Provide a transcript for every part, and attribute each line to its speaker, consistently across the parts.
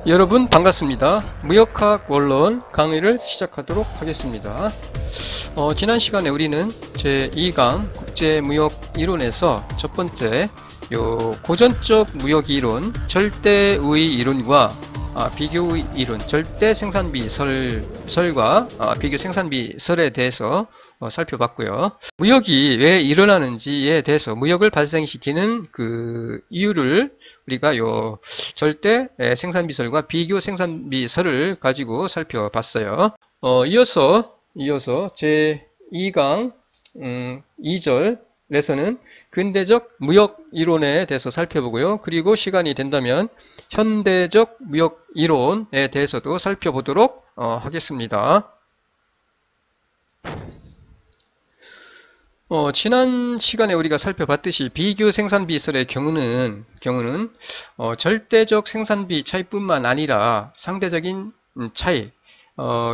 Speaker 1: 여러분 반갑습니다. 무역학 원론 강의를 시작하도록 하겠습니다. 지난 시간에 우리는 제2강 국제무역 이론에서 첫 번째 고전적 무역 이론, 절대의 이론과 비교의 이론, 절대 생산비 설과 비교 생산비 설에 대해서 살펴봤고요. 무역이 왜 일어나는지에 대해서 무역을 발생시키는 그 이유를 우리가 절대 생산비설과 비교 생산비설을 가지고 살펴봤어요. 이어서 제2강 2절에서는 근대적 무역 이론에 대해서 살펴보고요. 그리고 시간이 된다면 현대적 무역 이론에 대해서도 살펴보도록 하겠습니다. 지난 시간에 우리가 살펴봤듯이 비교 생산비설의 경우는 절대적 생산비 차이뿐만 아니라 상대적인 차이,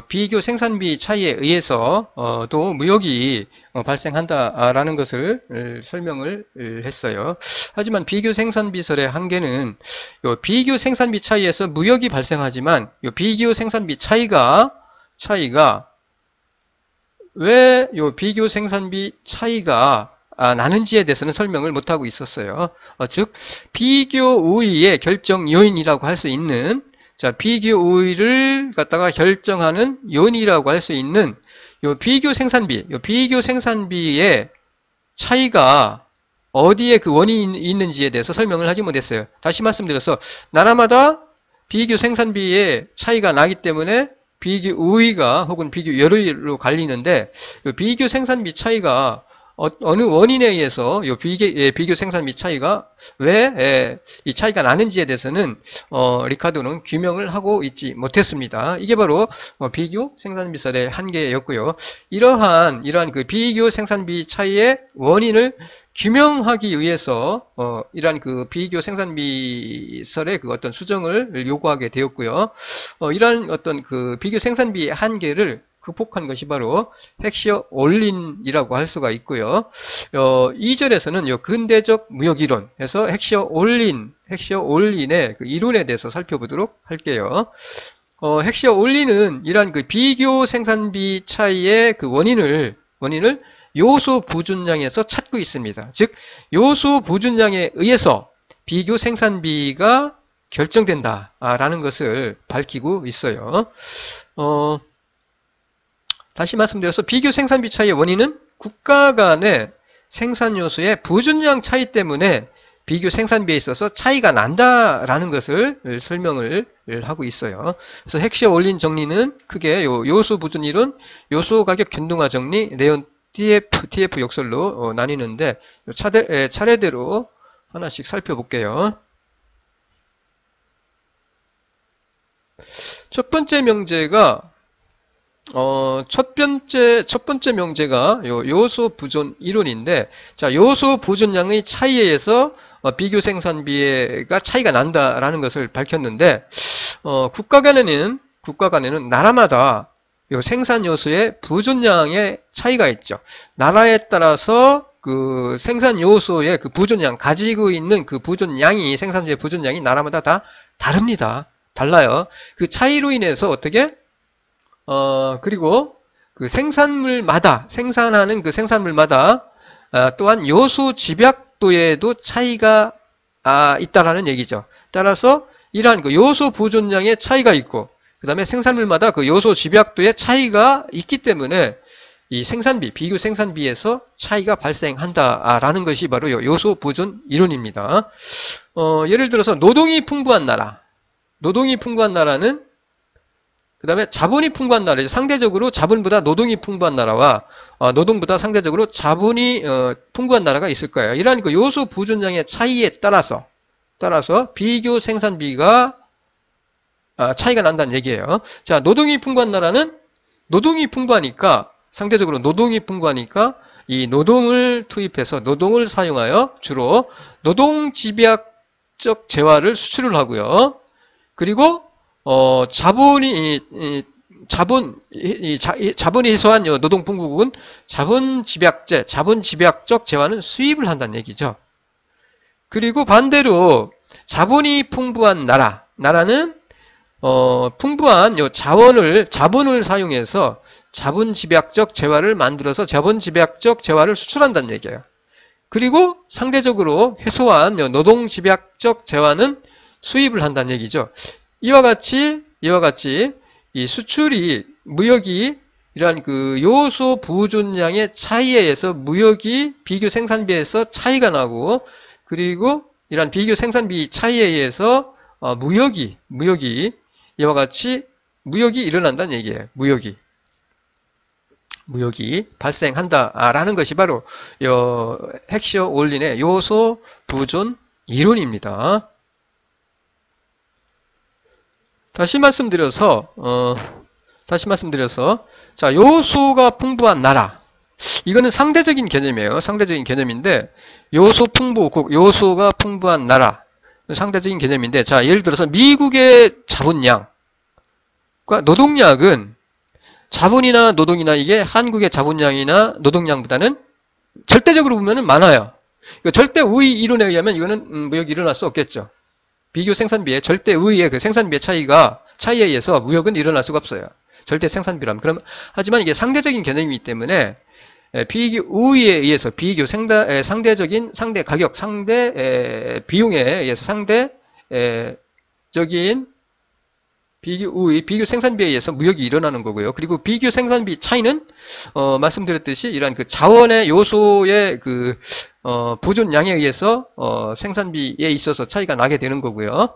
Speaker 1: 비교 생산비 차이에 의해서 또 무역이 발생한다라는 것을 설명을 했어요. 하지만 비교 생산비설의 한계는 비교 생산비 차이에서 무역이 발생하지만 비교 생산비 차이가 왜 비교 생산비 차이가 나는지에 대해서는 설명을 못하고 있었어요. 즉 비교 우위의 결정 요인이라고 할 수 있는, 비교 우위를 갖다가 결정하는 요인이라고 할 수 있는 비교 생산비의 차이가 어디에 그 원인이 있는지에 대해서 설명을 하지 못했어요. 다시 말씀드려서 나라마다 비교 생산비의 차이가 나기 때문에 비교 우위가 혹은 비교 열의로 갈리는데, 비교 생산비 차이가 어느 원인에 의해서 비교 생산비 차이가 왜 이 차이가 나는지에 대해서는 리카르도는 규명을 하고 있지 못했습니다. 이게 바로 비교 생산비설의 한계였고요. 이러한 그 비교 생산비 차이의 원인을 규명하기 위해서 이러한 그 비교 생산비설의 그 어떤 수정을 요구하게 되었고요. 이러한 어떤 그 비교 생산비의 한계를 극복한 것이 바로 헥시어 올린이라고 할 수가 있고요. 2절에서는 근대적 무역 이론에서 헥시어 올린의 그 이론에 대해서 살펴보도록 할게요. 헥시어 올린은 이러한 그 비교 생산비 차이의 그 원인을 요소 부준량에서 찾고 있습니다. 즉 요소 부준량에 의해서 비교 생산비가 결정된다라는 것을 밝히고 있어요. 다시 말씀드려서 비교 생산비 차이의 원인은 국가 간의 생산 요소의 부준량 차이 때문에 비교 생산비에 있어서 차이가 난다라는 것을 설명을 하고 있어요. 그래서 헥시어 올린 정리는 크게 요소 부준 이론, 요소 가격 균등화 정리, 레온 TF 역설로 나뉘는데 차례대로 하나씩 살펴볼게요. 첫 번째 명제가 첫 번째 명제가 요소 부존 이론인데, 요소 부존량의 차이에 의해서 비교 생산비가 차이가 난다라는 것을 밝혔는데, 국가 간에는 나라마다 생산 요소의 부존량의 차이가 있죠. 나라에 따라서 그 생산 요소의 그 부존량, 가지고 있는 그 부존량이, 생산소의 부존량이 나라마다 다 다릅니다. 달라요. 그 차이로 인해서 어떻게 그리고 그 생산하는 그 생산물마다 또한 요소 집약도에도 차이가 있다라는 얘기죠. 따라서 이러한 그 요소 부존량의 차이가 있고, 그 다음에 생산물마다 그 요소 집약도의 차이가 있기 때문에 이 비교 생산비에서 차이가 발생한다라는 것이 바로 요소 부존 이론입니다. 예를 들어서 노동이 풍부한 나라는 그 다음에 자본이 풍부한 나라, 상대적으로 자본보다 노동이 풍부한 나라와 노동보다 상대적으로 자본이 풍부한 나라가 있을 거예요. 이러한 그 요소 부존량의 차이에 따라서 비교 생산비가 차이가 난다는 얘기예요. 자, 노동이 풍부한 나라는 상대적으로 노동이 풍부하니까 이 노동을 투입해서 노동을 사용하여 주로 노동 집약적 재화를 수출을 하고요. 그리고 자본이 희소한 노동 풍부국은 자본 집약적 재화는 수입을 한다는 얘기죠. 그리고 반대로 자본이 풍부한 나라는 풍부한 요 자본을 사용해서 자본집약적 재화를 만들어서 자본집약적 재화를 수출한다는 얘기예요. 그리고 상대적으로 해소한 요 노동집약적 재화는 수입을 한다는 얘기죠. 이와 같이 이 수출이 무역이 이러한 그 요소 부존량의 차이에 의해서 무역이 비교 생산비에서 차이가 나고, 그리고 이러한 비교 생산비 차이에 의해서 무역이 이와 같이 무역이 일어난다는 얘기예요. 무역이 발생한다라는 것이 바로 헥시어 올린의 요소 부존 이론입니다. 다시 말씀드려서 자, 요소가 풍부한 나라, 이거는 상대적인 개념이에요. 상대적인 개념인데, 요소 풍부국, 요소가 풍부한 나라, 상대적인 개념인데, 자, 예를 들어서 미국의 자본량과 노동량은 자본이나 노동이나 이게 한국의 자본량이나 노동량보다는 절대적으로 보면은 많아요. 절대 우위 이론에 의하면 이거는 무역이 일어날 수 없겠죠. 비교 생산비의 절대 우위의 그 생산비의 차이에 의해서 무역은 일어날 수가 없어요. 절대 생산비라면. 하지만 이게 상대적인 개념이기 때문에 비교 우위에 의해서 상대적인 상대 가격, 상대 비용에 의해서 상대적인 비교 생산비에 의해서 무역이 일어나는 거고요. 그리고 비교 생산비 차이는 말씀드렸듯이 이러한 그 자원의 요소의 그 부존량에 의해서 생산비에 있어서 차이가 나게 되는 거고요.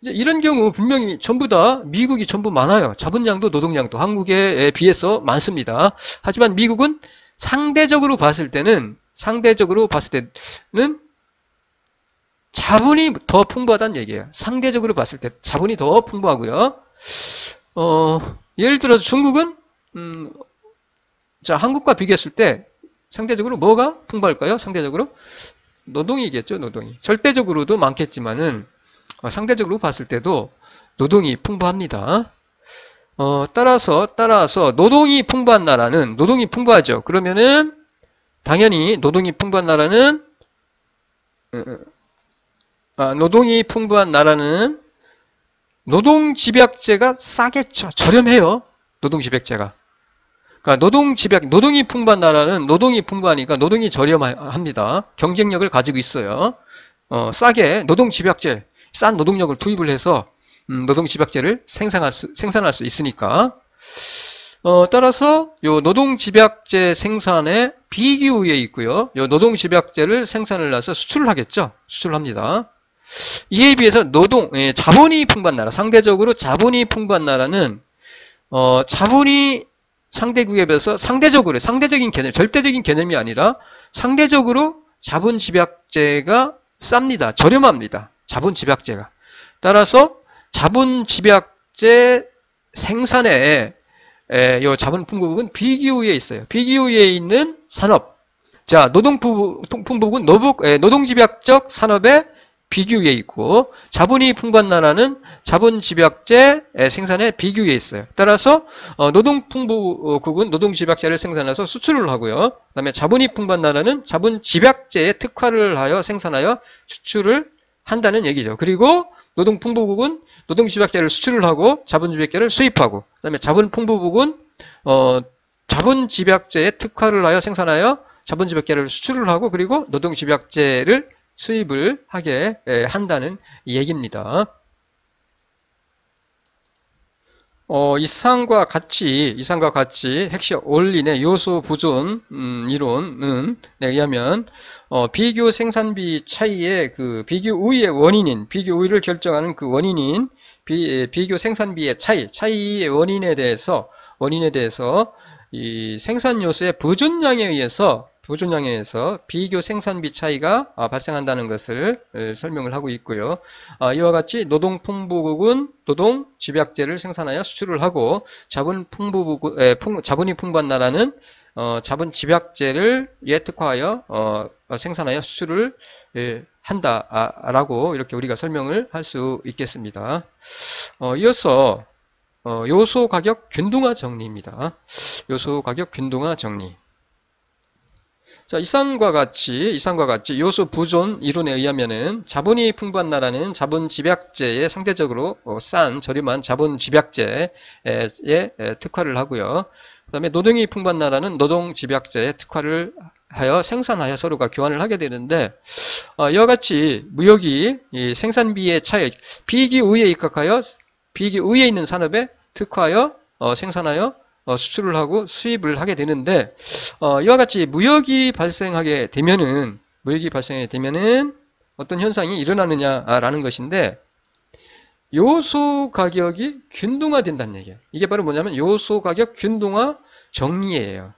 Speaker 1: 이런 경우 분명히 전부 다 미국이 전부 많아요. 자본량도 노동량도 한국에 비해서 많습니다. 하지만 미국은 상대적으로 봤을 때는 자본이 더 풍부하다는 얘기예요. 상대적으로 봤을 때 자본이 더 풍부하고요. 예를 들어서 중국은 자, 한국과 비교했을 때 상대적으로 뭐가 풍부할까요? 상대적으로 노동이겠죠. 노동이 절대적으로도 많겠지만은 상대적으로 봤을 때도 노동이 풍부합니다. 따라서 노동이 풍부한 나라는 노동이 풍부하죠. 그러면은 당연히 노동이 풍부한 나라는 노동집약제가 싸겠죠. 저렴해요. 노동집약제가. 그러니까 노동이 풍부한 나라는 노동이 풍부하니까 노동이 저렴합니다. 경쟁력을 가지고 있어요. 싸게 노동집약제, 싼 노동력을 투입을 해서 노동집약제를 생산할 수 있으니까. 따라서 요 노동집약제 생산에 비기우에 있고요. 요 노동집약제를 생산을 해서 수출을 하겠죠. 수출을 합니다. 이에 비해서 자본이 풍부한 나라, 상대적으로 자본이 풍부한 나라는 자본이 상대국에 비해서 상대적인 개념, 절대적인 개념이 아니라 상대적으로 자본집약제가 쌉니다. 저렴합니다. 자본집약제가. 따라서 자본집약제 생산에 요 자본 풍부국은 비기후에 있어요. 비기후에 있는 산업. 자, 노동 풍부국은 노동집약적 산업의 비기후에 있고, 자본이 풍부한 나라는 자본집약제 생산의 비기후에 있어요. 따라서 노동 풍부국은 노동집약제를 생산해서 수출을 하고요. 그 다음에 자본이 풍부한 나라는 자본집약제에 특화를 하여 생산하여 수출을 한다는 얘기죠. 그리고 노동 풍부국은 노동집약제를 수출을 하고 자본집약제를 수입하고, 그 다음에 자본 풍부국은 자본집약제에 특화를 하여 생산하여 자본집약제를 수출을 하고, 그리고 노동집약제를 수입을 하게 한다는 얘기입니다. 이상과 같이 헥시어 올린의 요소 부존 이론은 의하면 비교 생산비 차이의 그 비교 우위의 원인인, 비교 우위를 결정하는 그 원인인 비교 생산비의 차이의 원인에 대해서 이 생산 요소의 부존량에 의해서 비교 생산비 차이가 발생한다는 것을 설명을 하고 있고요. 이와 같이 노동 풍부국은 노동 집약제를 생산하여 수출을 하고, 자본이 풍부한 나라는 자본 집약제를 특화하여 생산하여 수출을 한다라고 이렇게 우리가 설명을 할 수 있겠습니다. 이어서 요소 가격 균등화 정리입니다. 요소 가격 균등화 정리. 자, 이상과 같이 요소 부존 이론에 의하면은 자본이 풍부한 나라는 자본 집약제에 상대적으로 싼 저렴한 자본 집약제에 특화를 하고요. 그 다음에 노동이 풍부한 나라는 노동 집약제에 특화를 하여 생산하여 서로가 교환을 하게 되는데, 이와 같이 무역이 이 생산비의 차익, 비익이 우위에 입각하여 비익이 우위에 있는 산업에 특화하여 생산하여 수출을 하고 수입을 하게 되는데, 이와 같이 무역이 발생하게 되면은 어떤 현상이 일어나느냐라는 것인데, 요소 가격이 균등화된다는 얘기예요. 이게 바로 뭐냐면 요소 가격 균등화 정리예요.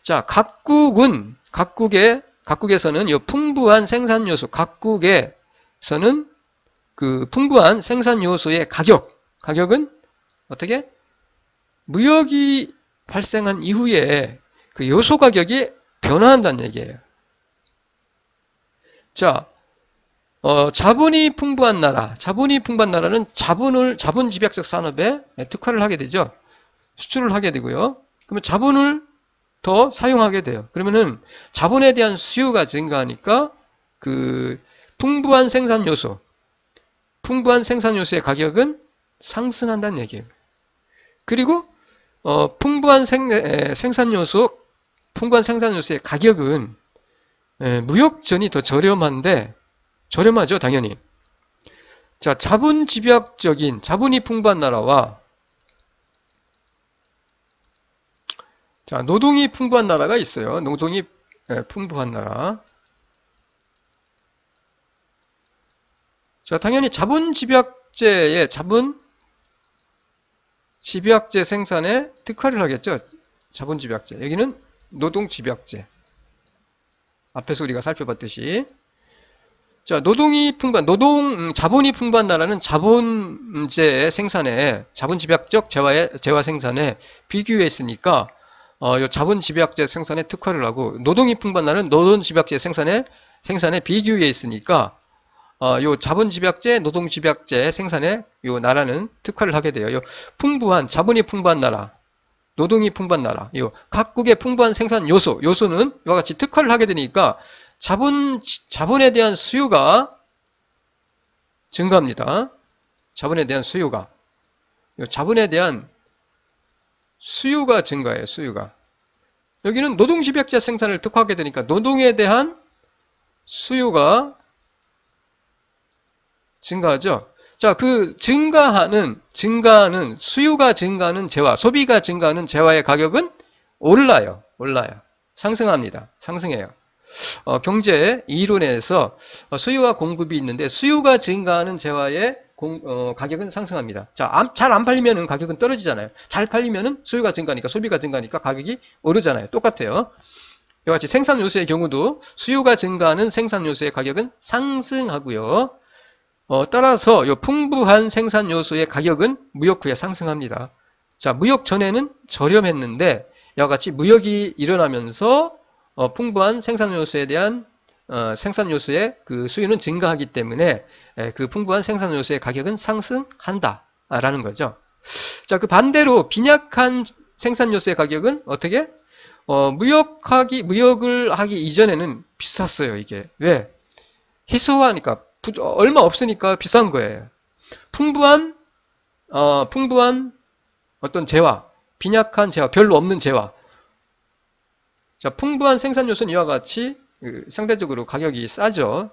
Speaker 1: 자, 각국에서는 이 풍부한 생산 요소, 각국에서는 그 풍부한 생산 요소의 가격은 어떻게? 무역이 발생한 이후에 그 요소 가격이 변화한다는 얘기예요. 자, 자본이 풍부한 나라는 자본 집약적 산업에 특화를 하게 되죠. 수출을 하게 되고요. 그러면 자본을 더 사용하게 돼요. 그러면은 자본에 대한 수요가 증가하니까 그 풍부한 생산 요소의 가격은 상승한다는 얘기예요. 그리고 풍부한 생산 요소의 가격은 무역전이 더 저렴하죠, 당연히. 자, 자본이 풍부한 나라와 자, 노동이 풍부한 나라가 있어요. 노동이 풍부한 나라. 자, 당연히 자본 집약제 생산에 특화를 하겠죠. 자본 집약제. 여기는 노동 집약제. 앞에서 우리가 살펴봤듯이. 자, 자본이 풍부한 나라는 자본 집약적 재화 생산에 비교해 있으니까 요 자본 집약제 생산에 특화를 하고, 노동이 풍부한 나라는 노동 집약제 생산에 비교해 있으니까 요 자본 집약제, 노동 집약제 생산에 요 나라는 특화를 하게 돼요. 요 자본이 풍부한 나라, 노동이 풍부한 나라, 요 각국의 풍부한 생산 요소는 이와 같이 특화를 하게 되니까 자본에 대한 수요가 증가합니다. 자본에 대한 수요가 증가해요. 여기는 노동 집약제 생산을 특화하게 되니까 노동에 대한 수요가 증가하죠. 자, 그 수요가 증가하는 재화, 소비가 증가하는 재화의 가격은 올라요. 상승해요. 경제 이론에서 수요와 공급이 있는데, 수요가 증가하는 재화의 가격은 상승합니다. 자, 잘 안 팔리면은 가격은 떨어지잖아요. 잘 팔리면은 수요가 증가하니까, 소비가 증가하니까 가격이 오르잖아요. 똑같아요. 이와 같이 생산 요소의 경우도 수요가 증가하는 생산 요소의 가격은 상승하고요. 따라서 이 풍부한 생산 요소의 가격은 무역 후에 상승합니다. 자, 무역 전에는 저렴했는데 이와 같이 무역이 일어나면서 풍부한 생산 요소에 대한 생산 요소의 그 수요는 증가하기 때문에 그 풍부한 생산 요소의 가격은 상승한다라는 거죠. 자, 그 반대로 빈약한 생산 요소의 가격은 어떻게? 무역을 하기 이전에는 비쌌어요, 이게. 왜? 희소하니까, 얼마 없으니까 비싼 거예요. 풍부한 어떤 재화, 빈약한 재화, 별로 없는 재화. 자, 풍부한 생산 요소는 이와 같이 상대적으로 가격이 싸죠.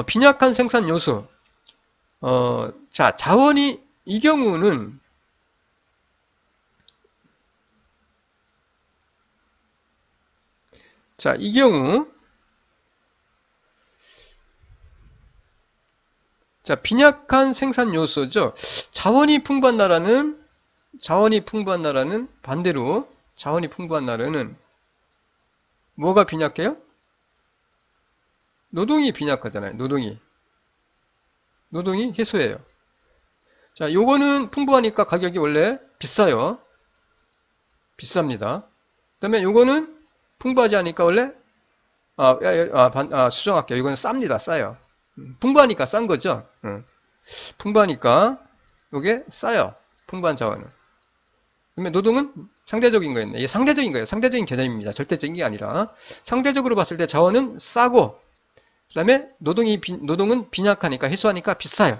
Speaker 1: 빈약한 생산 요소. 자, 자원이, 이 경우는 자, 이 경우 자, 빈약한 생산 요소죠. 자원이 풍부한 나라는 반대로 자원이 풍부한 나라는 뭐가 빈약해요? 노동이 빈약하잖아요. 노동이 희소해요. 자, 요거는 풍부하니까 가격이 원래 비싸요. 비쌉니다. 그 다음에 요거는 풍부하지 않으니까 원래 수정할게요. 이거는 쌉니다. 싸요. 풍부하니까 싼 거죠. 풍부하니까 요게 싸요. 풍부한 자원은. 그러면 노동은 상대적인 거였네. 이게 상대적인 거예요. 상대적인 개념입니다. 절대적인 게 아니라. 상대적으로 봤을 때 자원은 싸고, 그 다음에 노동은 빈약하니까, 희소하니까 비싸요.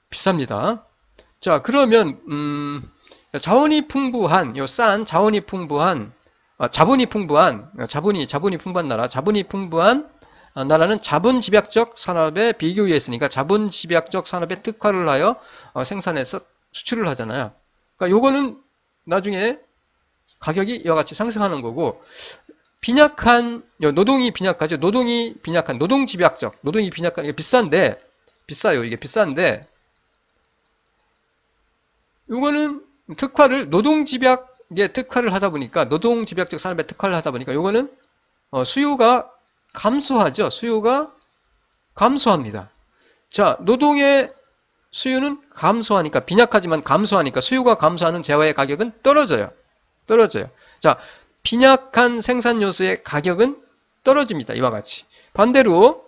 Speaker 1: 비쌉니다. 자, 그러면, 자원이 풍부한, 자본이 풍부한 나라는 자본집약적 산업에 비교에 있으니까 자본집약적 산업에 특화를 하여 생산해서 수출을 하잖아요. 그러니까 요거는 나중에 가격이 이와 같이 상승하는 거고, 노동이 빈약하죠. 노동이 빈약한, 이게 비싸요. 이게 비싼데, 요거는 노동집약에 특화를 하다 보니까, 노동집약적 산업에 특화를 하다 보니까, 요거는 수요가 감소하죠. 수요가 감소합니다. 자, 노동의 수요는 감소하니까, 빈약하지만 감소하니까 수요가 감소하는 재화의 가격은 떨어져요. 자, 빈약한 생산 요소의 가격은 떨어집니다. 이와 같이. 반대로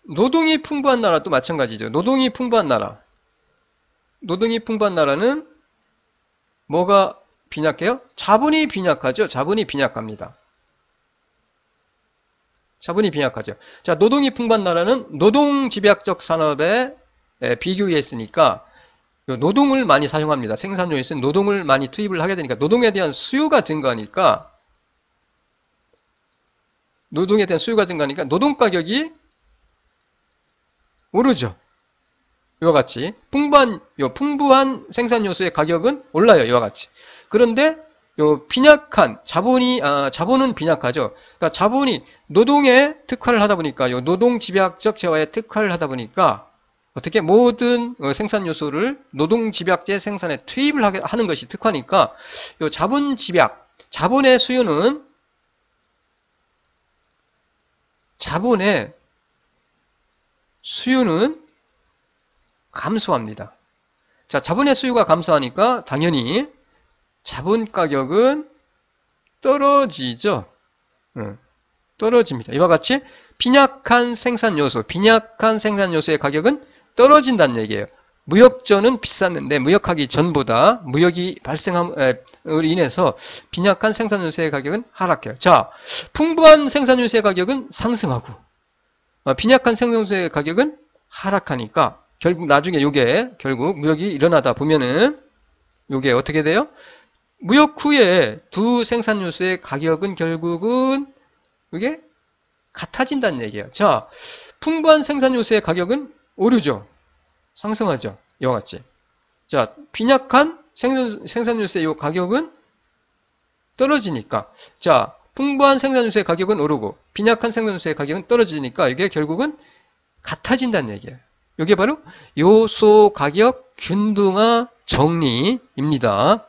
Speaker 1: 노동이 풍부한 나라도 마찬가지죠. 노동이 풍부한 나라는 뭐가 빈약해요? 자본이 빈약하죠. 자본이 빈약합니다. 자, 노동이 풍부한 나라는 노동집약적 산업에 비교해 있으니까 노동을 많이 사용합니다. 생산요에서는 노동을 많이 투입을 하게 되니까 노동에 대한 수요가 증가하니까 노동 가격이 오르죠. 이와 같이 풍부한 생산 요소의 가격은 올라요. 이와 같이. 그런데 자본은 빈약하죠. 그러니까 자본이 노동에 특화를 하다 보니까 노동 집약적 재화에 특화를 하다 보니까 어떻게 모든 생산 요소를 노동 집약제 생산에 투입을 하는 것이 특화니까 자본의 수요는 감소합니다. 자, 자본의 수요가 감소하니까 당연히 자본 가격은 떨어지죠. 떨어집니다. 이와 같이 빈약한 생산 요소의 가격은 떨어진다는 얘기예요. 무역전은 비쌌는데 무역하기 전보다 무역이 발생함으로 인해서 빈약한 생산 요소의 가격은 하락해요. 자, 풍부한 생산 요소의 가격은 상승하고 빈약한 생산 요소의 가격은 하락하니까 결국 나중에 무역이 일어나다 보면은 요게 어떻게 돼요? 무역 후에 두 생산 요소의 가격은 결국은 이게 같아진다는 얘기예요. 자, 풍부한 생산 요소의 가격은 오르죠. 상승하죠. 이와 같이. 자, 빈약한 생산 요소의 요 가격은 떨어지니까. 자, 풍부한 생산 요소의 가격은 오르고 빈약한 생산 요소의 가격은 떨어지니까 이게 결국은 같아진다는 얘기예요. 이게 바로 요소 가격 균등화 정리입니다.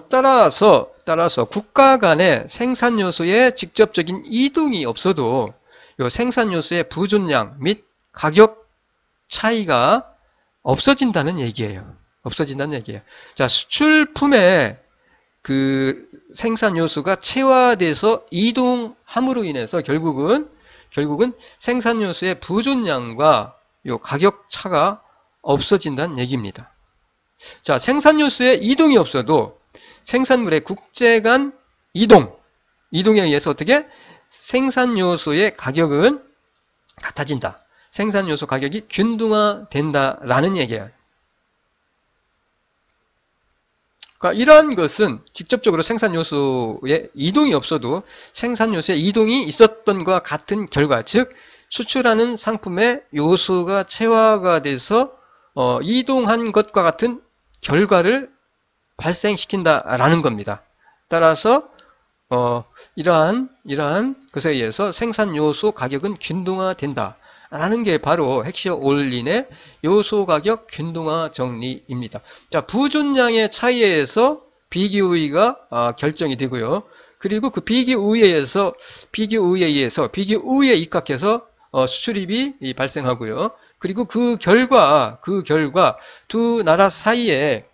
Speaker 1: 따라서 국가 간의 생산 요소의 직접적인 이동이 없어도 요 생산 요소의 부존량 및 가격 차이가 없어진다는 얘기예요. 자, 수출품의 그 생산 요소가 체화돼서 이동함으로 인해서 결국은 생산 요소의 부존량과 요 가격 차가 없어진다는 얘기입니다. 자, 생산 요소의 이동이 없어도 생산물의 국제 간 이동에 의해서 어떻게 생산 요소의 가격은 같아진다. 생산 요소 가격이 균등화된다라는 얘기예요. 그러니까 이러한 것은 직접적으로 생산 요소의 이동이 없어도 생산 요소의 이동이 있었던 것과 같은 결과, 즉 수출하는 상품의 요소가 체화가 돼서 이동한 것과 같은 결과를 발생시킨다라는 겁니다. 따라서 이러한 것에 의해서 생산 요소 가격은 균등화된다. 라는 게 바로 헥시어 올린의 요소 가격 균등화 정리입니다. 자, 부존량의 차이에 의해서 비기우위가 결정이 되고요. 그리고 그 비기우위에 입각해서 수출입이 발생하고요. 그리고 그 결과 두 나라 사이에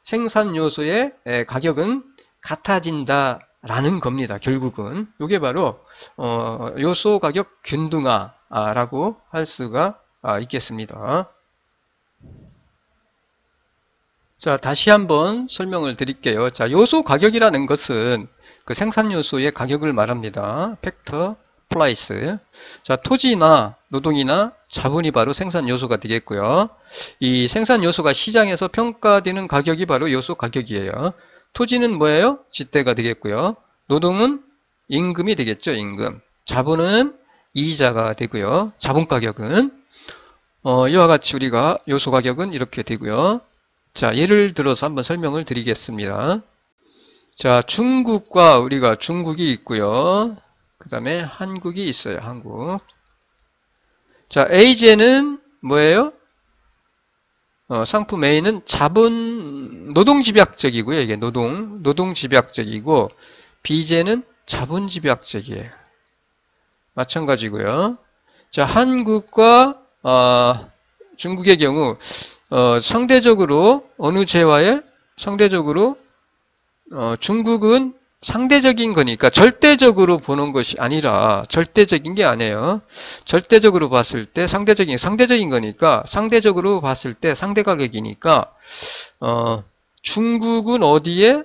Speaker 1: 생산 요소의 가격은 같아진다라는 겁니다. 결국은 이게 바로 요소 가격 균등화 라고 할 수가 있겠습니다. 자, 다시 한번 설명을 드릴게요. 자, 요소 가격이라는 것은 그 생산 요소의 가격을 말합니다. 팩터 플라이스. 자, 토지나 노동이나 자본이 바로 생산 요소가 되겠고요. 이 생산 요소가 시장에서 평가되는 가격이 바로 요소 가격이에요. 토지는 뭐예요? 지대가 되겠고요. 노동은 임금이 되겠죠, 임금. 자본은 이자가 되고요. 자본 가격은 이와 같이 우리가 요소 가격은 이렇게 되고요. 자, 예를 들어서 한번 설명을 드리겠습니다. 자, 중국과 우리가 중국이 있고요. 그 다음에 한국이 있어요. 한국. 자, A제는 뭐예요? 상품 A는 자본, 노동집약적이고요. 이게 노동집약적이고, B제는 자본집약적이에요. 마찬가지고요. 자, 한국과 중국의 경우 상대적으로 어느 제와에 상대적으로 중국은 상대적인 거니까 절대적으로 보는 것이 아니라 절대적인 게 아니에요. 절대적으로 봤을 때 상대적인 거니까 상대적으로 봤을 때 상대 가격이니까 중국은 어디에?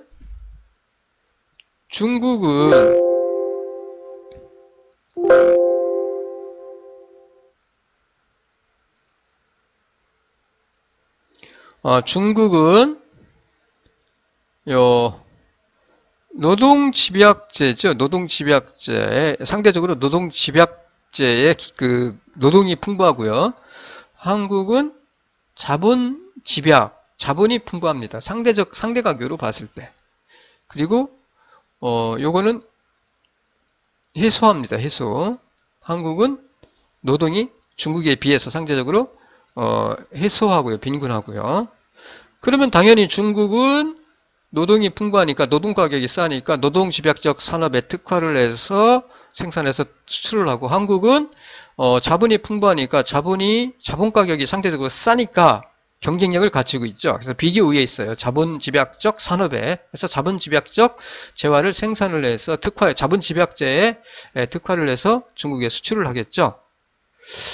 Speaker 1: 중국은 요 노동집약제죠. 노동집약제 상대적으로 노동집약제의 그 노동이 풍부하고요. 한국은 자본이 풍부합니다. 상대 가격으로 봤을 때. 그리고 요거는 해소합니다. 해소. 한국은 노동이 중국에 비해서 상대적으로 해소하고요. 빈곤하고요. 그러면 당연히 중국은 노동이 풍부하니까 노동 가격이 싸니까 노동집약적 산업에 특화를 해서 생산해서 수출을 하고, 한국은 자본이 풍부하니까 자본 가격이 상대적으로 싸니까 경쟁력을 갖추고 있죠. 그래서 비교 우위에 있어요. 자본집약적 산업에. 그래서 자본집약적 재화를 생산을 해서 자본집약제에 특화를 해서 중국에 수출을 하겠죠.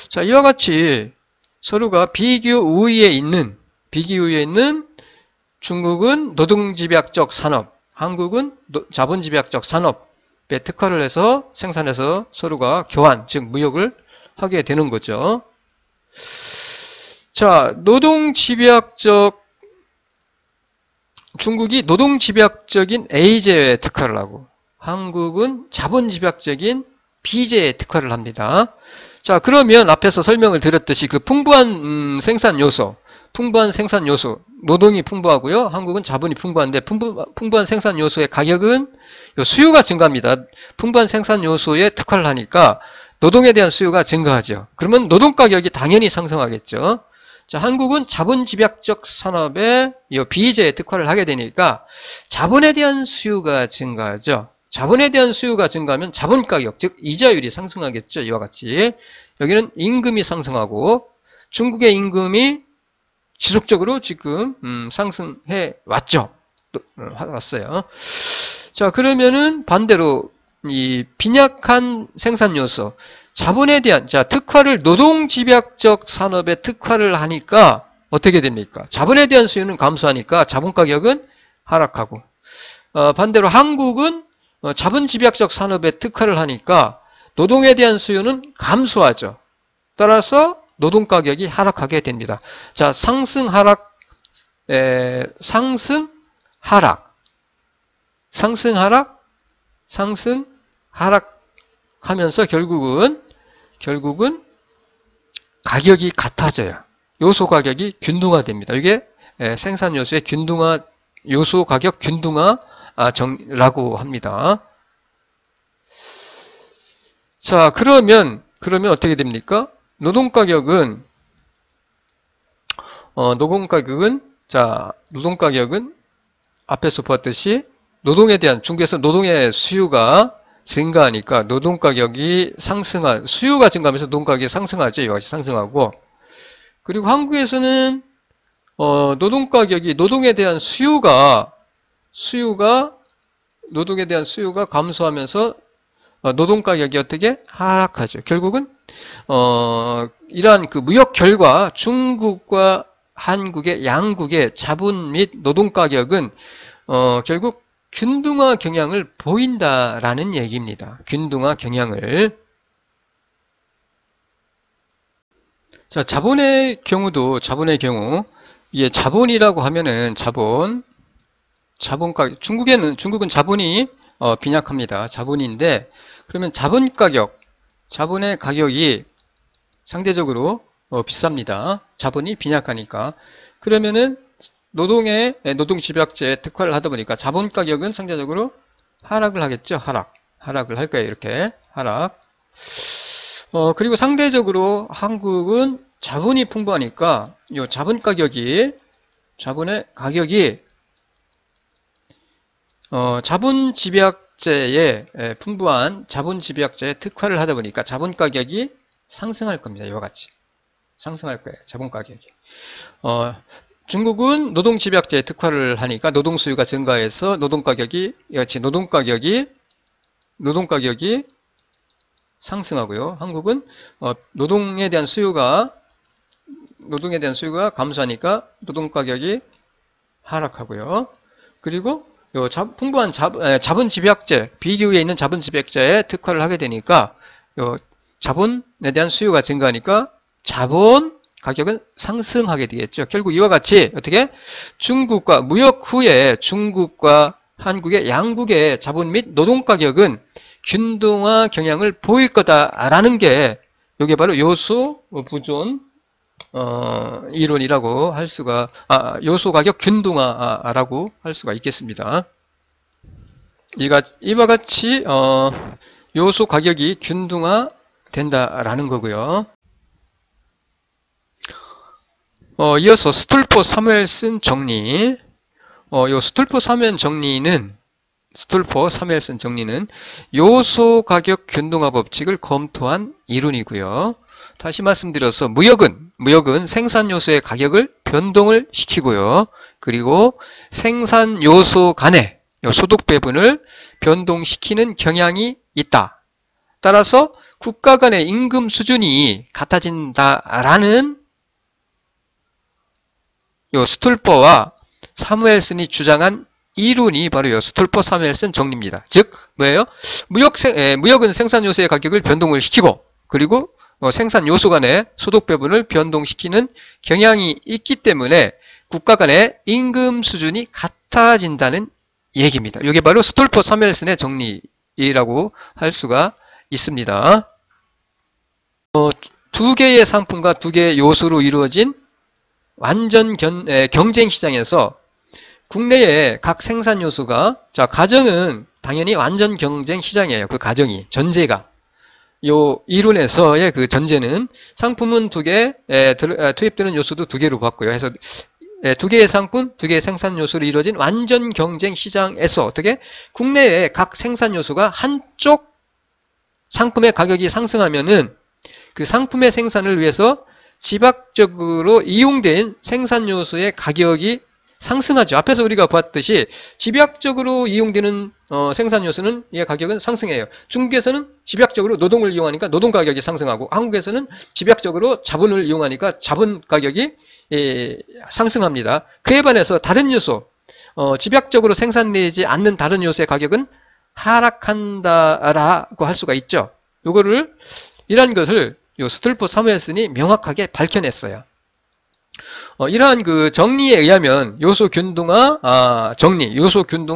Speaker 1: 자, 이와 같이 서로가 비교 우위에 있는 중국은 노동집약적 산업, 한국은 자본집약적 산업에 특화를 해서 생산해서 서로가 교환, 즉 무역을 하게 되는 거죠. 자, 중국이 노동집약적인 A제에 특화를 하고, 한국은 자본집약적인 B제에 특화를 합니다. 자, 그러면 앞에서 설명을 드렸듯이 그 풍부한 생산 요소, 노동이 풍부하고요. 한국은 자본이 풍부한데 풍부한 생산 요소의 가격은 수요가 증가합니다. 풍부한 생산 요소에 특화를 하니까 노동에 대한 수요가 증가하죠. 그러면 노동 가격이 당연히 상승하겠죠. 자, 한국은 자본집약적 산업에 B제에 특화를 하게 되니까 자본에 대한 수요가 증가하죠. 자본에 대한 수요가 증가하면 자본 가격, 즉 이자율이 상승하겠죠. 이와 같이 여기는 임금이 상승하고 중국의 임금이 지속적으로 지금 상승해 왔죠. 왔어요. 자, 그러면은 반대로 이 빈약한 생산 요소, 자본에 대한 특화를 노동집약적 산업에 특화를 하니까 어떻게 됩니까? 자본에 대한 수요는 감소하니까 자본 가격은 하락하고, 반대로 한국은 자본집약적 산업에 특화를 하니까 노동에 대한 수요는 감소하죠. 따라서 노동 가격이 하락하게 됩니다. 자, 상승 하락 하면서 결국은 가격이 같아져요. 요소 가격이 균등화됩니다. 이게 생산 요소의 요소 가격 균등화라고 합니다. 자, 그러면 어떻게 됩니까? 노동 가격은 앞에서 보았듯이 중국에서 노동의 수요가 증가하니까 노동 가격이 수요가 증가하면서 노동 가격이 상승하죠. 이와 같이 상승하고, 그리고 한국에서는 노동에 대한 수요가 감소하면서 노동가격이 어떻게 하락하죠. 결국은 이러한 그 무역 결과 중국과 한국의 양국의 자본 및 노동가격은 결국 균등화 경향을 보인다라는 얘기입니다. 균등화 경향을. 자, 자본의 경우, 이게 자본이라고 하면은 자본가격, 중국은 자본이 빈약합니다. 자본인데, 그러면 자본의 가격이 상대적으로 비쌉니다. 자본이 빈약하니까. 그러면은 노동집약제에 특화를 하다 보니까 자본 가격은 상대적으로 하락을 하겠죠. 하락을 할 거예요. 이렇게 하락. 그리고 상대적으로 한국은 자본이 풍부하니까 이 자본의 가격이 자본집약제에 풍부한 자본집약제에 특화를 하다 보니까 자본 가격이 상승할 겁니다. 이와 같이 상승할 거예요. 자본 가격이. 중국은 노동집약제에 특화를 하니까 노동수요가 증가해서 노동가격이 상승하고요. 한국은 노동에 대한 수요가 감소하니까 노동가격이 하락하고요. 그리고 풍부한 자본집약제, 비기후에 있는 자본집약제에 특화를 하게 되니까 자본에 대한 수요가 증가하니까 자본 가격은 상승하게 되겠죠. 결국 이와 같이 어떻게 중국과 무역 후에 중국과 한국의 양국의 자본 및 노동 가격은 균등화 경향을 보일 거다라는 게 이게 바로 요소 부존 이론이라고 할 수가 요소 가격 균등화라고 할 수가 있겠습니다. 이와 같이 요소 가격이 균등화 된다라는 거고요. 이어서 스툴포 사무엘슨 정리. 요 스툴포 사무엘슨 정리는 요소 가격 균등화 법칙을 검토한 이론이고요. 다시 말씀드려서 무역은 생산 요소의 가격을 변동을 시키고요. 그리고 생산 요소 간의 소득 배분을 변동시키는 경향이 있다. 따라서 국가 간의 임금 수준이 같아진다라는 요 스툴퍼와 사무엘슨이 주장한 이론이 바로 요 스툴퍼 사무엘슨 정리입니다. 즉 뭐예요? 무역은 생산 요소의 가격을 변동을 시키고 그리고 생산 요소 간의 소득 배분을 변동시키는 경향이 있기 때문에 국가 간의 임금 수준이 같아진다는 얘기입니다. 이게 바로 스툴퍼 사무엘슨의 정리라고 할 수가 있습니다. 두 개의 상품과 두 개의 요소로 이루어진 완전 경쟁 시장에서 국내의 각 생산 요소가 가정은 당연히 완전 경쟁 시장이에요. 그 가정이 전제가 요 이론에서의 그 전제는 상품은 두 개, 투입되는 요소도 두 개로 봤고요. 해서 두 개의 상품, 두 개의 생산 요소로 이루어진 완전 경쟁 시장에서 어떻게 국내의 각 생산 요소가 한쪽 상품의 가격이 상승하면은 그 상품의 생산을 위해서 집약적으로 이용된 생산 요소의 가격이 상승하죠. 앞에서 우리가 봤듯이 집약적으로 이용되는 생산 요소는 이 가격은 상승해요. 중국에서는 집약적으로 노동을 이용하니까 노동 가격이 상승하고 한국에서는 집약적으로 자본을 이용하니까 자본 가격이 상승합니다. 그에 반해서 다른 요소, 집약적으로 생산되지 않는 다른 요소의 가격은 하락한다라고 할 수가 있죠. 이러한 것을 요 스툴퍼 사무엘슨이 명확하게 밝혀냈어요. 이러한 그 정리에 의하면 요소 균등화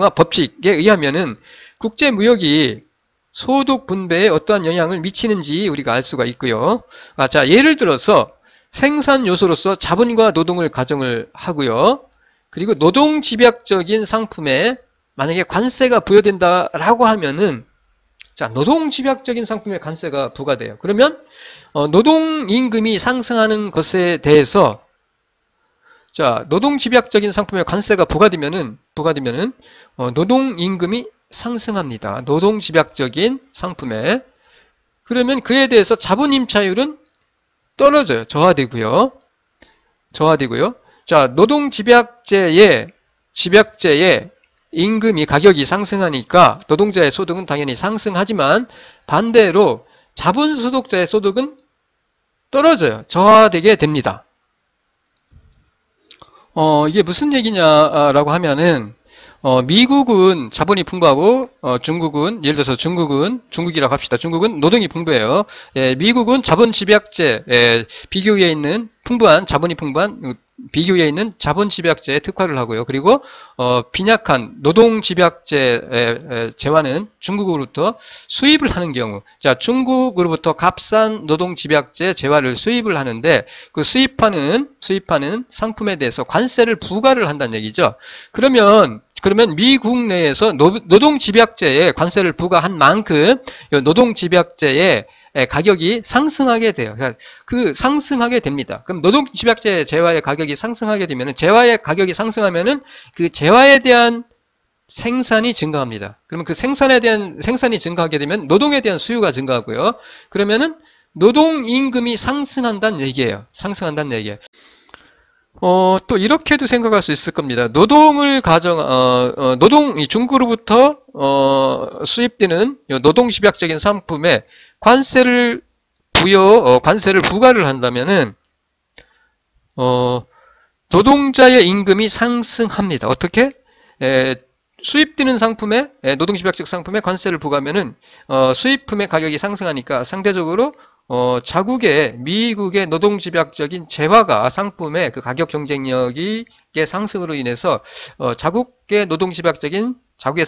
Speaker 1: 법칙에 의하면은 국제 무역이 소득 분배에 어떠한 영향을 미치는지 우리가 알 수가 있고요. 자, 예를 들어서 생산 요소로서 자본과 노동을 가정을 하고요. 그리고 노동 집약적인 상품에 만약에 관세가 부여된다라고 하면은 노동 집약적인 상품에 관세가 부과돼요. 그러면 노동 임금이 상승하는 것에 대해서 노동 집약적인 상품에 관세가 부과되면은 노동 임금이 상승합니다. 노동 집약적인 상품에. 그러면 그에 대해서 자본 임차율은 떨어져요. 저하되고요. 노동 집약제의 임금이 가격이 상승하니까 노동자의 소득은 당연히 상승하지만 반대로 자본소득자의 소득은 떨어져요. 저하되게 됩니다. 이게 무슨 얘기냐라고 하면은 미국은 자본이 풍부하고 중국은 예를 들어서 중국이라고 합시다. 중국은 노동이 풍부해요. 예, 미국은 자본 집약제 비교에 있는 자본이 풍부한 비교에 있는 자본 집약제에 특화를 하고요. 그리고 빈약한 노동 집약제 재화는 중국으로부터 수입을 하는 경우, 자 중국으로부터 값싼 노동 집약제 재화를 수입을 하는데 그 수입하는 상품에 대해서 관세를 부과를 한다는 얘기죠. 그러면 미국 내에서 노동 집약제에 관세를 부과한 만큼 노동 집약제의 가격이 상승하게 돼요. 그 상승하게 됩니다. 그럼 노동 집약제 재화의 가격이 상승하게 되면은 재화의 가격이 상승하면은 그 재화에 대한 생산이 증가합니다. 그러면 그 생산이 증가하게 되면 노동에 대한 수요가 증가하고요. 그러면은 노동 임금이 상승한다는 얘기예요. 또 이렇게도 생각할 수 있을 겁니다. 중국으로부터 수입되는 노동 집약적인 상품에 관세를 부과를 한다면은 노동자의 임금이 상승합니다. 어떻게? 수입되는 상품에 노동 집약적 상품에 관세를 부과하면은 수입품의 가격이 상승하니까 상대적으로 미국의 노동 집약적인 재화가 상품의 그 가격 경쟁력의 상승으로 인해서 자국에서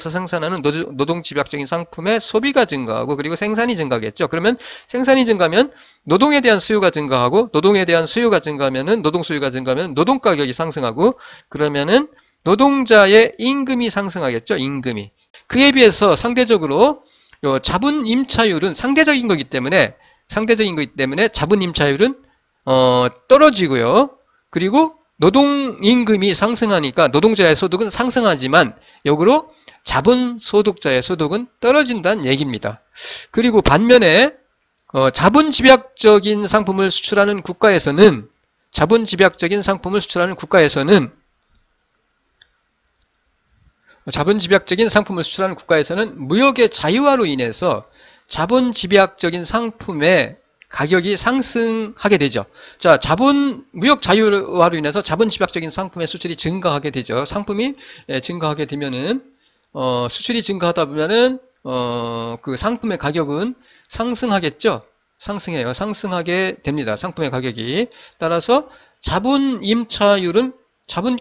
Speaker 1: 생산하는 노동 집약적인 상품의 소비가 증가하고 그리고 생산이 증가하겠죠. 그러면 생산이 증가하면 노동에 대한 수요가 증가하고 노동에 대한 수요가 증가하면은 노동 수요가 증가하면 노동 가격이 상승하고 그러면은 노동자의 임금이 상승하겠죠. 임금이. 그에 비해서 상대적으로 자본 임차율은 상대적인 거기 때문에 자본 임차율은 떨어지고요. 그리고 노동 임금이 상승하니까 노동자의 소득은 상승하지만 역으로 자본 소득자의 소득은 떨어진다는 얘기입니다. 그리고 반면에 자본 집약적인 상품을 수출하는 국가에서는 무역의 자유화로 인해서 자본 집약적인 상품의 가격이 상승하게 되죠. 자, 무역 자유화로 인해서 자본 집약적인 상품의 수출이 증가하게 되죠. 상품이 증가하게 되면은 수출이 증가하다 보면은 그 상품의 가격은 상승하겠죠. 상승하게 됩니다. 상품의 가격이. 따라서 자본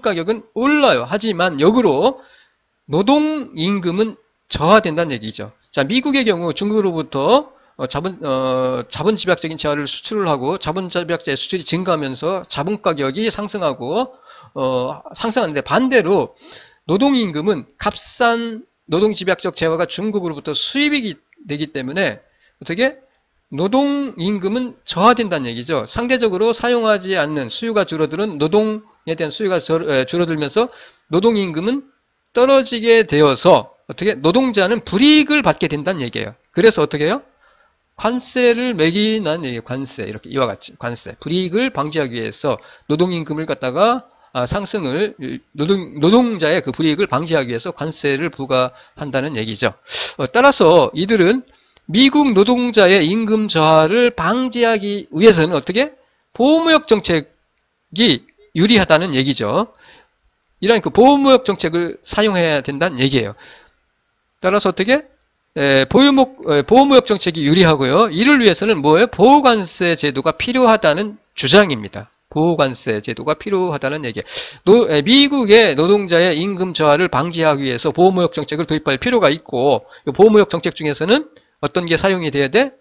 Speaker 1: 가격은 올라요. 하지만 역으로 노동 임금은 저하된다는 얘기죠. 자, 미국의 경우 중국으로부터 자본 집약적인 재화를 수출을 하고 자본 집약제의 수출이 증가하면서 자본 가격이 상승하는데 반대로 노동 임금은 값싼 노동 집약적 재화가 중국으로부터 수입이 되기 때문에 어떻게 노동 임금은 저하된다는 얘기죠. 상대적으로 사용하지 않는 수요가 줄어드는 노동에 대한 수요가 줄어들면서 노동 임금은 떨어지게 되어서 어떻게 노동자는 불이익을 받게 된다는 얘기예요. 그래서 어떻게 해요? 관세를 매긴다는 얘기예요. 관세. 이렇게 이와 같이 관세. 불이익을 방지하기 위해서 노동임금을 갖다가 노동자의 그 불이익을 방지하기 위해서 관세를 부과한다는 얘기죠. 따라서 이들은 미국 노동자의 임금 저하를 방지하기 위해서는 어떻게? 보호무역 정책이 유리하다는 얘기죠. 이러한 그 보호무역 정책을 사용해야 된다는 얘기예요. 따라서 어떻게? 보호무역 정책이 유리하고요. 이를 위해서는 뭐예요? 보호관세 제도가 필요하다는 주장입니다. 보호관세 제도가 필요하다는 얘기예요. 미국의 노동자의 임금 저하를 방지하기 위해서 보호무역 정책을 도입할 필요가 있고 보호무역 정책 중에서는 어떤 게 사용이 돼야 돼?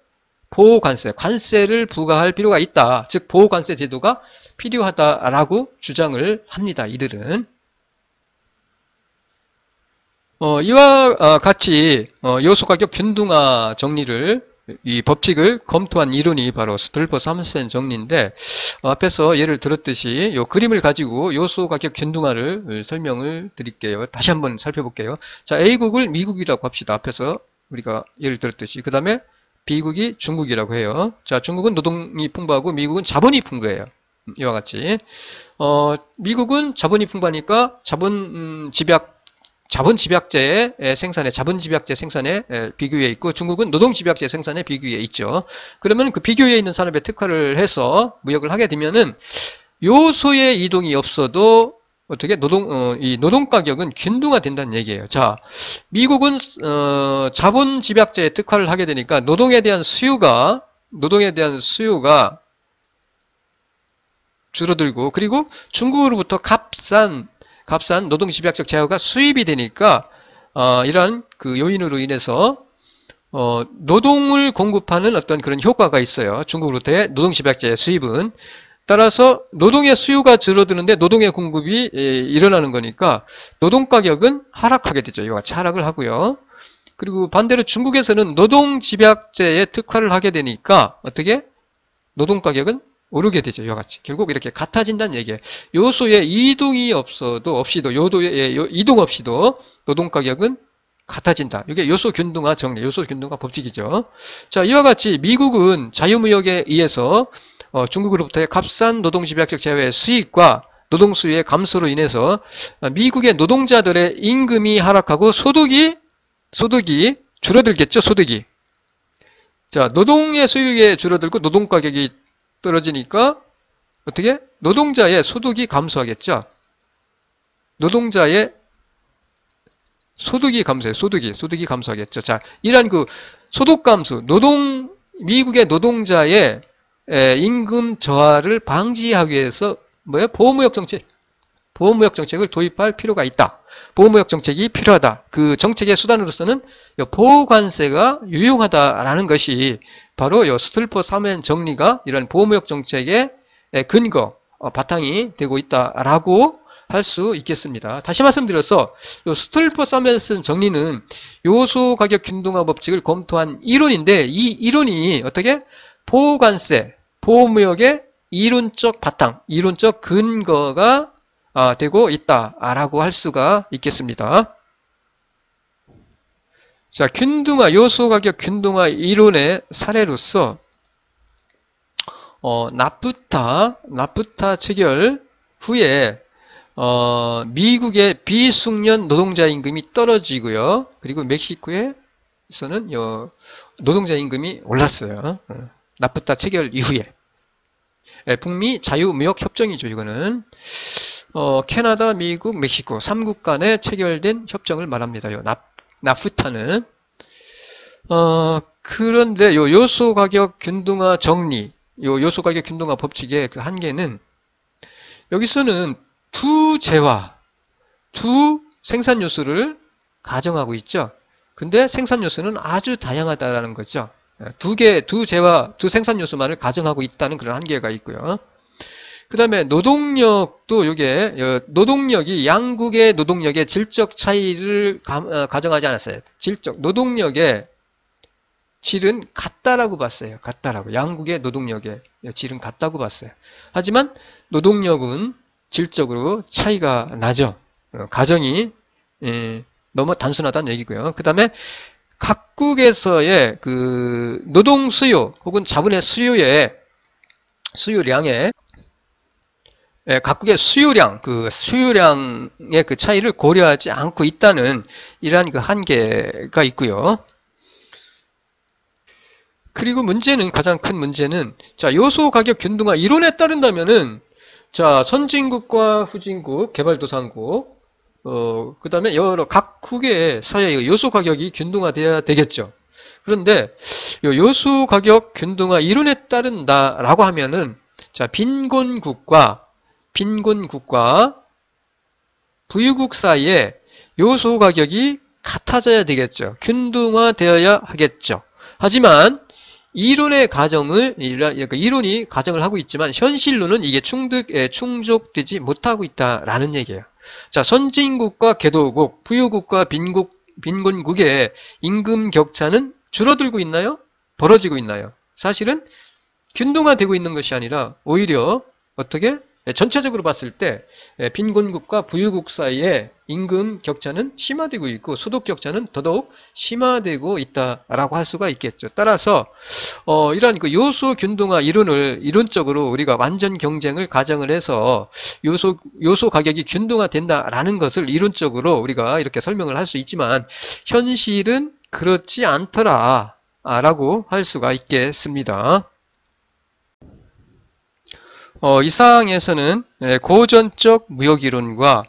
Speaker 1: 보호관세, 관세를 부과할 필요가 있다. 즉 보호관세 제도가 필요하다라고 주장을 합니다. 이들은. 이와 같이 요소가격 균등화 정리를 이 법칙을 검토한 이론이 바로 스톨퍼-사무센 정리인데 앞에서 예를 들었듯이 이 그림을 가지고 요소가격 균등화를 설명을 드릴게요. 다시 한번 살펴볼게요. 자, A국을 미국이라고 합시다. 앞에서 우리가 예를 들었듯이 그 다음에 B국이 중국이라고 해요. 자, 중국은 노동이 풍부하고 미국은 자본이 풍부해요. 이와 같이 미국은 자본이 풍부하니까 자본 집약 자본집약제 생산에 비교해 있고 중국은 노동집약제 생산에 비교해 있죠. 그러면 그 비교해 있는 산업에 특화를 해서 무역을 하게 되면은 요소의 이동이 없어도 어떻게 이 노동 가격은 균등화된다는 얘기예요. 자, 미국은 자본집약제에 특화를 하게 되니까 노동에 대한 수요가 줄어들고 그리고 중국으로부터 값싼 노동집약적 제어가 수입이 되니까 이러한 그 요인으로 인해서 노동을 공급하는 어떤 그런 효과가 있어요. 중국으로부터의 노동집약제 수입은. 따라서 노동의 수요가 줄어드는데 노동의 공급이 일어나는 거니까 노동 가격은 하락하게 되죠. 이와 같이 하락을 하고요. 그리고 반대로 중국에서는 노동집약제에 특화를 하게 되니까 어떻게? 노동 가격은 오르게 되죠. 이와 같이. 결국 이렇게 같아진다는 얘기예요. 요소의 이동이 이동 없이도 노동 가격은 같아진다. 이게 요소 균등화 정리, 요소 균등화 법칙이죠. 자, 이와 같이 미국은 자유무역에 의해서 중국으로부터의 값싼 노동집약적 제어의 수익과 노동 수요의 감소로 인해서 미국의 노동자들의 임금이 하락하고 소득이 줄어들겠죠. 소득이. 자, 노동의 수익이 줄어들고 노동 가격이 떨어지니까 어떻게? 노동자의 소득이 감소하겠죠. 노동자의 소득이 감소해요. 소득이 감소하겠죠. 자, 이러한 그 소득 감소, 미국의 노동자의 임금 저하를 방지하기 위해서 보호무역 정책을 도입할 필요가 있다. 보호무역 정책이 필요하다. 그 정책의 수단으로서는 보호관세가 유용하다라는 것이 바로 스툴퍼 사면 정리가 이런 보호무역 정책의 근거, 바탕이 되고 있다라고 할 수 있겠습니다. 다시 말씀드려서 스툴퍼 사면슨 정리는 요소 가격 균등화 법칙을 검토한 이론인데 이 이론이 어떻게 보호관세, 보호무역의 이론적 바탕, 이론적 근거가 되고 있다라고 할 수가 있겠습니다. 자, 요소 가격 균등화 이론의 사례로서 나프타 체결 후에 미국의 비숙련 노동자 임금이 떨어지고요. 그리고 멕시코에서는 노동자 임금이 올랐어요. 나프타 체결 이후에. 북미 자유무역 협정이죠. 이거는 캐나다, 미국, 멕시코 3국 간에 체결된 협정을 말합니다. 나프타는. 그런데 요소 가격 균등화 정리, 요소 가격 균등화 법칙의 그 한계는 여기서는 두 생산 요소를 가정하고 있죠. 근데 생산 요소는 아주 다양하다라는 거죠. 두 생산 요소만을 가정하고 있다는 그런 한계가 있고요. 그 다음에 노동력도 노동력이 양국의 노동력의 질적 차이를 가정하지 않았어요. 노동력의 질은 같다라고 봤어요. 양국의 노동력의 질은 같다고 봤어요. 하지만 노동력은 질적으로 차이가 나죠. 가정이 너무 단순하다는 얘기고요. 그 다음에 각국에서의 그 노동 수요 혹은 자본의 수요량에 각국의 수요량의 그 차이를 고려하지 않고 있다는 이러한 그 한계가 있고요. 그리고 가장 큰 문제는, 자, 요소 가격 균등화 이론에 따른다면은, 자, 선진국과 후진국, 개발도상국, 그 다음에 여러 각국의 사이의 요소 가격이 균등화돼야 되겠죠. 그런데, 요소 가격 균등화 이론에 따른다라고 하면은, 자, 빈곤국과 부유국 사이에 요소 가격이 같아져야 되겠죠. 균등화되어야 하겠죠. 하지만 이론이 가정을 하고 있지만 현실로는 이게 충족되지 못하고 있다라는 얘기예요. 자, 선진국과 개도국, 부유국과 빈곤국의 임금 격차는 줄어들고 있나요? 벌어지고 있나요? 사실은 균등화되고 있는 것이 아니라 오히려 어떻게 전체적으로 봤을 때 빈곤국과 부유국 사이에 임금 격차는 심화되고 있고 소득 격차는 더더욱 심화되고 있다라고 할 수가 있겠죠. 따라서 이러한 그 요소 균등화 이론을 이론적으로 우리가 완전 경쟁을 가정을 해서 요소 가격이 균등화된다라는 것을 이론적으로 우리가 이렇게 설명을 할 수 있지만 현실은 그렇지 않더라라고 할 수가 있겠습니다. 이상에서는 고전적 무역이론과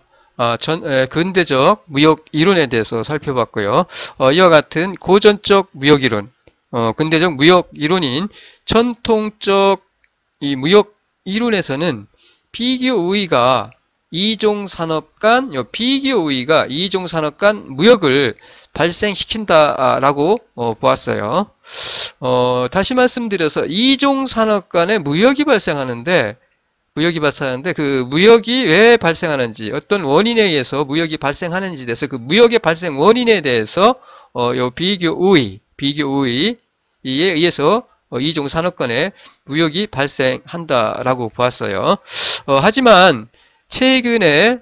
Speaker 1: 근대적 무역이론에 대해서 살펴봤고요. 이와 같은 고전적 무역이론, 근대적 무역이론인 전통적 이 무역이론에서는 비교우위가 이종산업 간 무역을 발생시킨다라고 보았어요. 다시 말씀드려서 이종산업 간의 무역이 발생하는데 그 무역이 왜 발생하는지, 어떤 원인에 의해서 무역이 발생하는지에 대해서 그 무역의 발생 원인에 대해서 요 비교우위에 의해서 이종산업 간의 무역이 발생한다라고 보았어요. 하지만 최근에는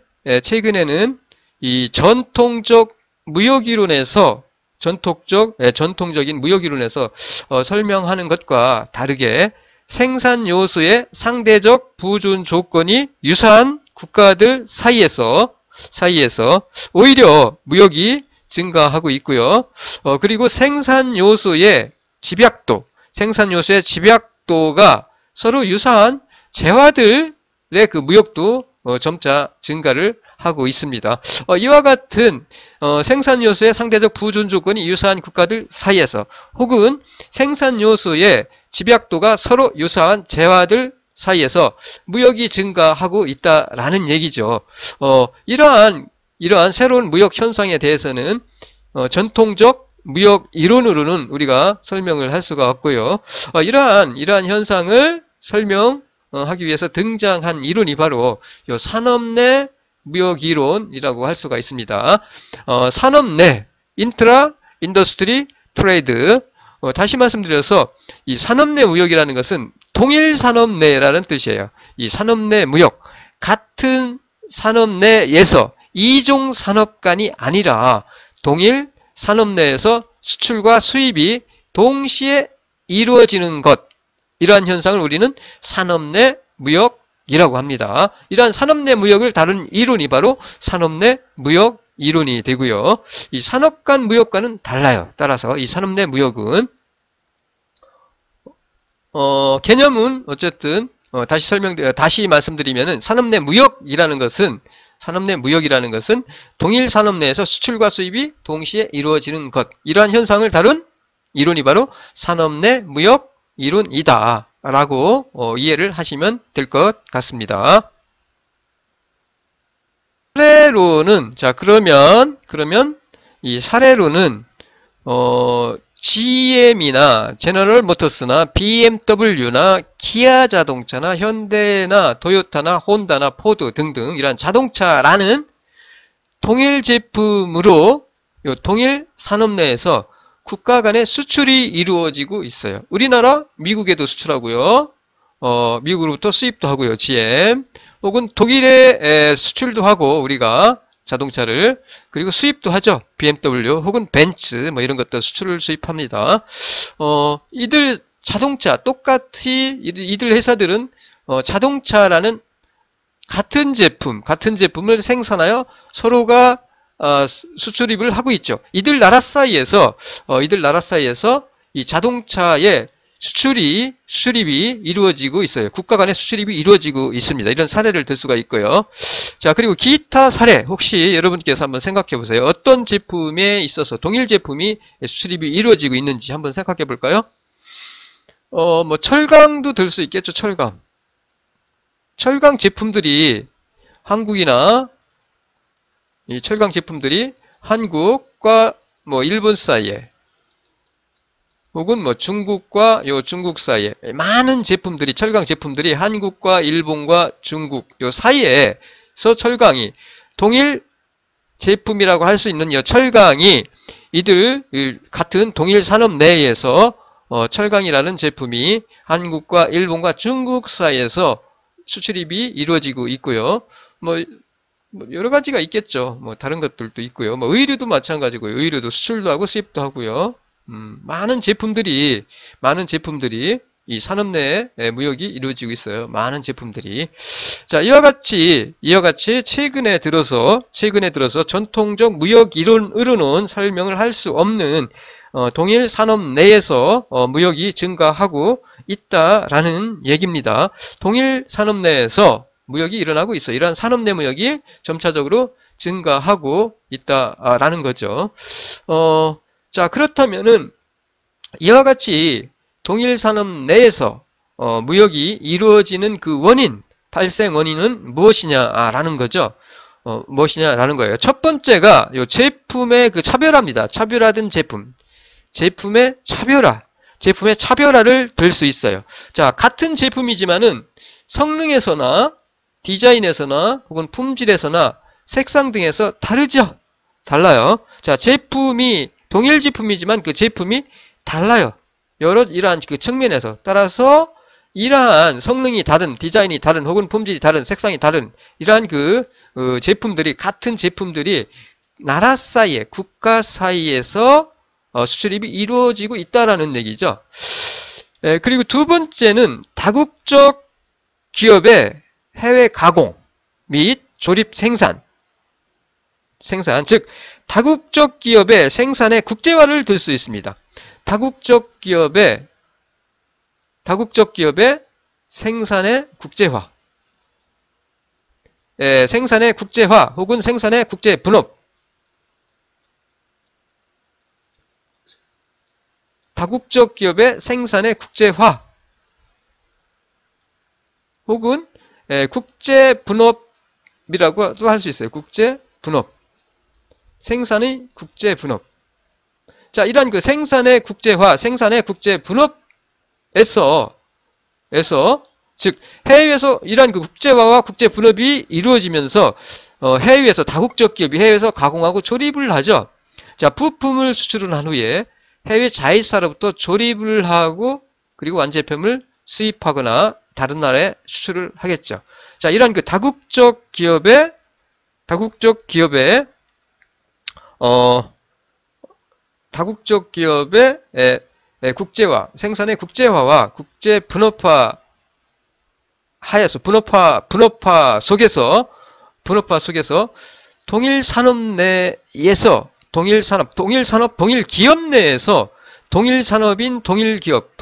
Speaker 1: 이 전통적인 무역이론에서 설명하는 것과 다르게 생산 요소의 상대적 부준 조건이 유사한 국가들 사이에서 오히려 무역이 증가하고 있고요. 그리고 생산 요소의 집약도가 서로 유사한 재화들의 그 무역도 점차 증가를 하고 있습니다. 이와 같은 생산 요소의 상대적 부준 조건이 유사한 국가들 사이에서 혹은 생산 요소의 집약도가 서로 유사한 재화들 사이에서 무역이 증가하고 있다라는 얘기죠. 이러한 새로운 무역 현상에 대해서는 전통적 무역 이론으로는 우리가 설명을 할 수가 없고요. 이러한 현상을 설명하기 위해서 등장한 이론이 바로 이 산업 내 무역 이론이라고 할 수가 있습니다. 산업 내 인트라 인더스트리 트레이드, 다시 말씀드려서 이 산업 내 무역이라는 것은 동일 산업 내라는 뜻이에요. 이 산업 내 무역, 같은 산업 내에서 이종 산업 간이 아니라 동일 산업 내에서 수출과 수입이 동시에 이루어지는 것, 이러한 현상을 우리는 산업 내 무역이라고 합니다. 이러한 산업 내 무역을 다룬 이론이 바로 산업 내 무역 이론이 되고요. 이 산업 간 무역과는 달라요. 따라서 이 산업 내 무역은 개념은 어쨌든 다시 말씀드리면은 산업 내 무역이라는 것은 동일 산업 내에서 수출과 수입이 동시에 이루어지는 것, 이러한 현상을 다룬 이론이 바로 산업 내 무역 이론이다 라고 이해를 하시면 될 것 같습니다. 사례로는, 자, 그러면 이 사례로는 GM이나 제너럴 모터스나 BMW나 기아 자동차나 현대나 토요타나 혼다나 포드 등등 이러한 자동차라는 동일 제품으로 동일 산업 내에서 국가 간의 수출이 이루어지고 있어요. 우리나라 미국에도 수출하고요. 미국으로부터 수입도 하고요. GM. 혹은 독일에 수출도 하고 우리가 자동차를, 그리고 수입도 하죠. BMW 혹은 벤츠 뭐 이런 것들 수출을 수입합니다. 이들 자동차 똑같이 이들 회사들은 자동차라는 같은 제품을 생산하여 서로가 수출입을 하고 있죠. 이들 나라 사이에서 이 자동차의 수출입이 이루어지고 있어요. 국가 간의 수출입이 이루어지고 있습니다. 이런 사례를 들 수가 있고요. 자, 그리고 기타 사례 혹시 여러분께서 한번 생각해 보세요. 어떤 제품에 있어서 동일 제품이 수출입이 이루어지고 있는지 한번 생각해 볼까요? 뭐 철강도 들 수 있겠죠. 철강 제품들이 이 철강 제품들이 한국과 뭐 일본 사이에 혹은 뭐 중국과 중국 사이에 많은 제품들이, 철강 제품들이 한국과 일본과 중국 사이에서 철강이 동일 제품이라고 할 수 있는 이 철강이 이들 같은 동일 산업 내에서 철강이라는 제품이 한국과 일본과 중국 사이에서 수출입이 이루어지고 있고요. 뭐 여러 가지가 있겠죠. 뭐 다른 것들도 있고요. 뭐 의류도 마찬가지고요. 의류도 수출도 하고 수입도 하고요. 많은 제품들이 이 산업 내에 무역이 이루어지고 있어요. 많은 제품들이. 자, 이와 같이 최근에 들어서 전통적 무역 이론으로는 설명을 할 수 없는 동일 산업 내에서 무역이 증가하고 있다라는 얘기입니다. 동일 산업 내에서 무역이 일어나고 있어. 이러한 산업 내 무역이 점차적으로 증가하고 있다라는 거죠. 자, 그렇다면은 이와 같이 동일 산업 내에서 무역이 이루어지는 그 발생 원인은 무엇이냐라는 거죠. 무엇이냐라는 거예요. 첫 번째가 요 제품의 그 차별화입니다. 차별화된 제품의 차별화를 들 수 있어요. 자, 같은 제품이지만은 성능에서나 디자인에서나 혹은 품질에서나 색상 등에서 달라요. 자, 제품이 동일 제품이지만 그 제품이 달라요. 이러한 그 측면에서 따라서 이러한 성능이 다른, 디자인이 다른, 혹은 품질이 다른, 색상이 다른 이러한 제품들이 같은 제품들이 나라 사이에, 국가 사이에서 수출입이 이루어지고 있다라는 얘기죠. 그리고 두 번째는 다국적 기업의 해외 가공 및 조립 생산, 즉 다국적 기업의 생산의 국제화를 들 수 있습니다. 다국적 기업의 생산의 국제화, 생산의 국제화 혹은 생산의 국제 분업, 다국적 기업의 생산의 국제화 혹은 국제 분업이라고도 할 수 있어요. 국제 분업, 생산의 국제 분업. 자, 이러한 그 생산의 국제화, 생산의 국제 분업에서 즉 해외에서 이러한 그 국제화와 국제 분업이 이루어지면서 해외에서 다국적 기업이 해외에서 가공하고 조립을 하죠. 자, 부품을 수출을 한 후에 해외 자회사로부터 조립을 하고 그리고 완제품을 수입하거나 다른 나라에 수출을 하겠죠. 자, 이러한 그 다국적 기업의 국제화, 생산의 국제화와 국제 분업화 속에서 동일 산업 내에서 동일 기업 내에서 동일 산업인 동일 기업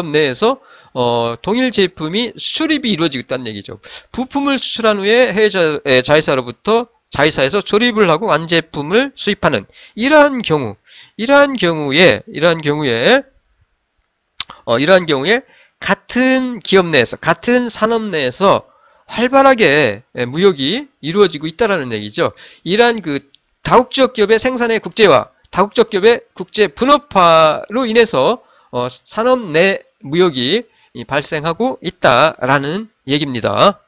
Speaker 1: 내에서 동일 제품이 수출입이 이루어지고 있다는 얘기죠. 부품을 수출한 후에 해외 자회사로부터 자회사에서 조립을 하고 완제품을 수입하는 이러한 경우에 같은 기업 내에서 같은 산업 내에서 활발하게 무역이 이루어지고 있다라는 얘기죠. 이러한 그 다국적 기업의 생산의 국제화, 다국적 기업의 국제 분업화로 인해서 산업 내 무역이 발생하고 있다라는 얘기입니다.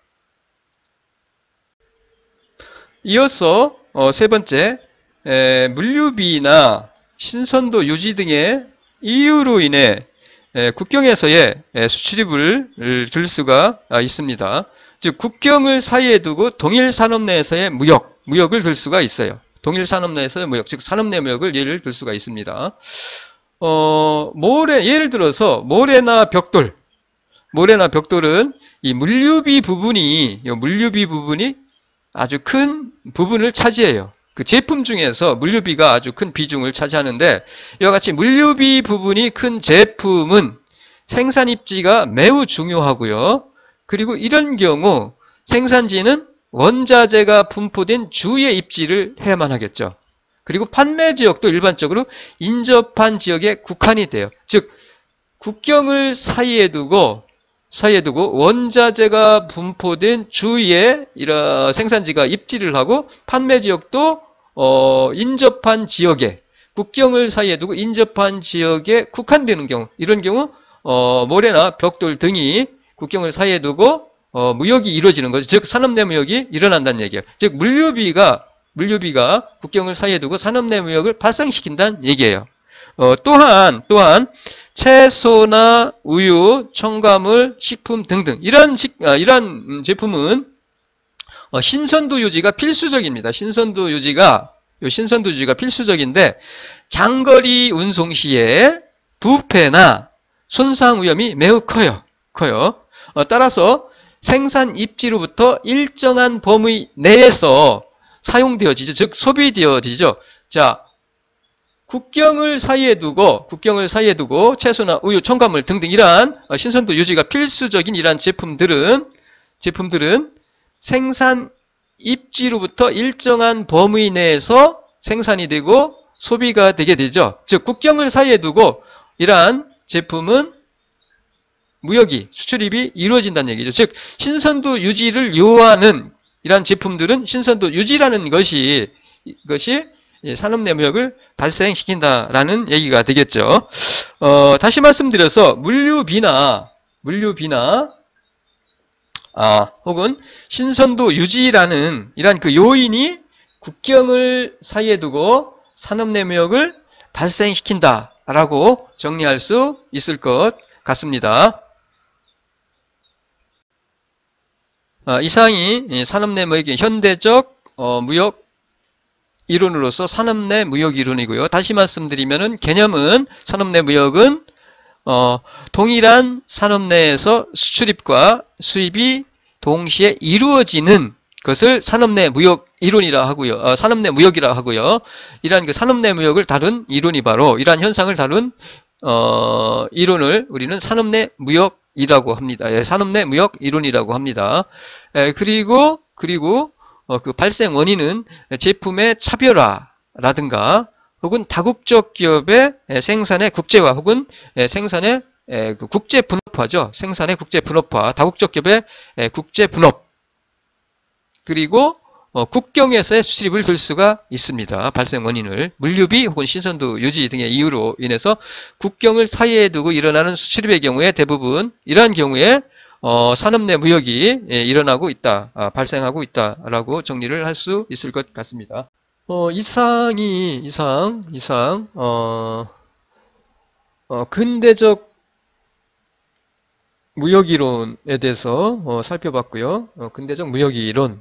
Speaker 1: 이어서 세 번째, 물류비나 신선도 유지 등의 이유로 인해 국경에서의 수출입을 들 수가 있습니다. 즉 국경을 사이에 두고 동일 산업 내에서의 무역을 들 수가 있어요. 동일 산업 내에서의 무역, 즉 산업 내 무역을 예를 들 수가 있습니다. 예를 들어서 모래나 벽돌은 이 물류비 부분이 아주 큰 부분을 차지해요. 그 제품 중에서 물류비가 아주 큰 비중을 차지하는데 이와 같이 물류비 부분이 큰 제품은 생산 입지가 매우 중요하고요. 그리고 이런 경우 생산지는 원자재가 분포된 주의 입지를 해야만 하겠죠. 그리고 판매 지역도 일반적으로 인접한 지역에 국한이 돼요. 즉 국경을 사이에 두고 원자재가 분포된 주위에 이런 생산지가 입지를 하고 판매 지역도 인접한 지역에 국경을 사이에 두고 인접한 지역에 국한되는 경우, 이런 경우 모래나 벽돌 등이 국경을 사이에 두고 무역이 이루어지는 거죠. 즉 산업 내 무역이 일어난다는 얘기예요. 즉 물류비가 국경을 사이에 두고 산업 내 무역을 발생시킨다는 얘기예요. 또한 채소나 우유, 첨가물, 식품 등등 이러한 제품은 신선도 유지가 필수적입니다. 신선도 유지가 필수적인데 장거리 운송 시에 부패나 손상 위험이 매우 커요. 따라서 생산 입지로부터 일정한 범위 내에서 사용되어지죠. 즉 소비되어지죠. 자, 국경을 사이에 두고 채소나 우유, 첨가물 등등 이러한 신선도 유지가 필수적인 이러한 제품들은 생산 입지로부터 일정한 범위 내에서 생산이 되고 소비가 되게 되죠. 즉 국경을 사이에 두고 이러한 제품은 수출입이 이루어진다는 얘기죠. 즉 신선도 유지를 요하는 이러한 제품들은 신선도 유지라는 것이 산업 내 무역을 발생시킨다라는 얘기가 되겠죠. 다시 말씀드려서 물류비나 혹은 신선도 유지라는 이러한 그 요인이 국경을 사이에 두고 산업 내 무역을 발생시킨다라고 정리할 수 있을 것 같습니다. 이상이 산업 내 무역의 현대적 무역 이론으로서 산업 내 무역 이론이고요. 다시 말씀드리면은 개념은 산업 내 무역은 동일한 산업 내에서 수출입과 수입이 동시에 이루어지는 것을 산업 내 무역 이론이라 하고요. 산업 내 무역이라 하고요. 이러한 그 산업 내 무역을 다룬 이론이 바로 이러한 현상을 다룬 이론을 우리는 산업 내 무역이라고 합니다. 산업 내 무역 이론이라고 합니다. 그리고 그 발생 원인은 제품의 차별화라든가 혹은 다국적 기업의 생산의 국제화 혹은 생산의 국제 분업화죠. 생산의 국제 분업화, 다국적 기업의 국제 분업 그리고 국경에서의 수출입을 들 수가 있습니다. 발생 원인을 물류비 혹은 신선도 유지 등의 이유로 인해서 국경을 사이에 두고 일어나는 수출입의 경우에 대부분 이러한 경우에 산업 내 무역이 일어나고 있다, 발생하고 있다라고 정리를 할 수 있을 것 같습니다. 근대적 무역이론에 대해서 살펴봤고요. 근대적 무역이론에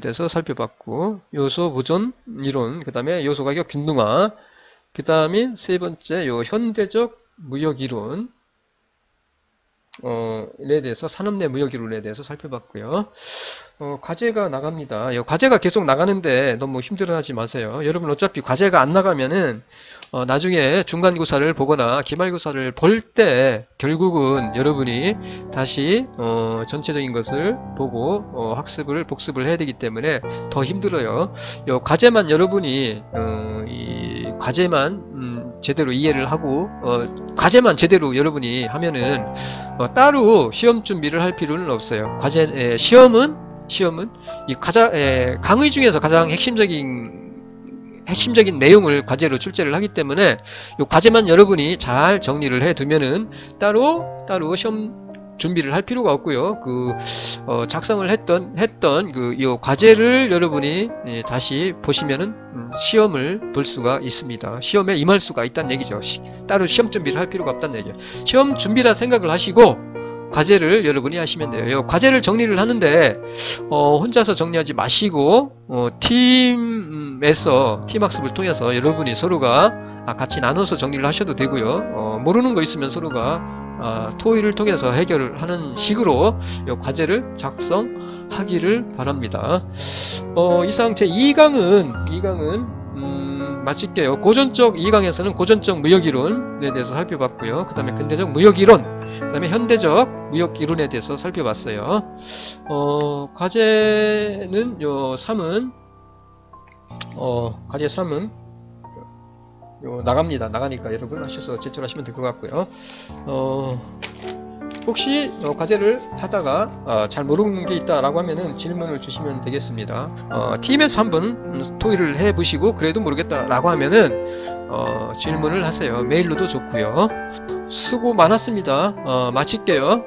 Speaker 1: 대해서 살펴봤고, 요소 보존 이론, 그 다음에 요소 가격 균등화, 그 다음에 세 번째 현대적 무역이론 에 대해서 산업 내 무역이론에 대해서 살펴봤고요. 과제가 나갑니다. 과제가 계속 나가는데 너무 힘들어하지 마세요. 여러분 어차피 과제가 안 나가면은 나중에 중간고사를 보거나 기말고사를 볼 때 결국은 여러분이 다시 전체적인 것을 보고 복습을 해야 되기 때문에 더 힘들어요. 과제만 여러분이 이 과제만 제대로 이해를 하고 과제만 제대로 여러분이 하면은 따로 시험 준비를 할 필요는 없어요. 시험은 이 강의 중에서 가장 핵심적인 내용을 과제로 출제를 하기 때문에 이 과제만 여러분이 잘 정리를 해 두면은 따로 시험 준비를 할 필요가 없고요. 작성을 했던 이 과제를 여러분이 다시 보시면은 시험을 볼 수가 있습니다. 시험에 임할 수가 있다는 얘기죠. 따로 시험 준비를 할 필요가 없다는 얘기죠. 시험 준비라 생각을 하시고 과제를 여러분이 하시면 돼요. 과제를 정리를 하는데 혼자서 정리하지 마시고 팀학습을 통해서 여러분이 서로가 같이 나눠서 정리를 하셔도 되고요. 모르는 거 있으면 서로가 토의를 통해서 해결을 하는 식으로 이 과제를 작성하기를 바랍니다. 이상 제 2강은 마칠게요. 고전적 2강에서는 고전적 무역이론에 대해서 살펴봤고요. 그 다음에 근대적 무역이론, 그 다음에 현대적 무역이론에 대해서 살펴봤어요. 과제는 과제 3은 나가니까 여러분 하셔서 제출하시면 될 것 같고요. 혹시 과제를 하다가 잘 모르는 게 있다라고 하면은 질문을 주시면 되겠습니다. 팀에서 한번 토의를 해보시고 그래도 모르겠다라고 하면은 질문을 하세요. 메일로도 좋고요. 수고 많았습니다. 마칠게요.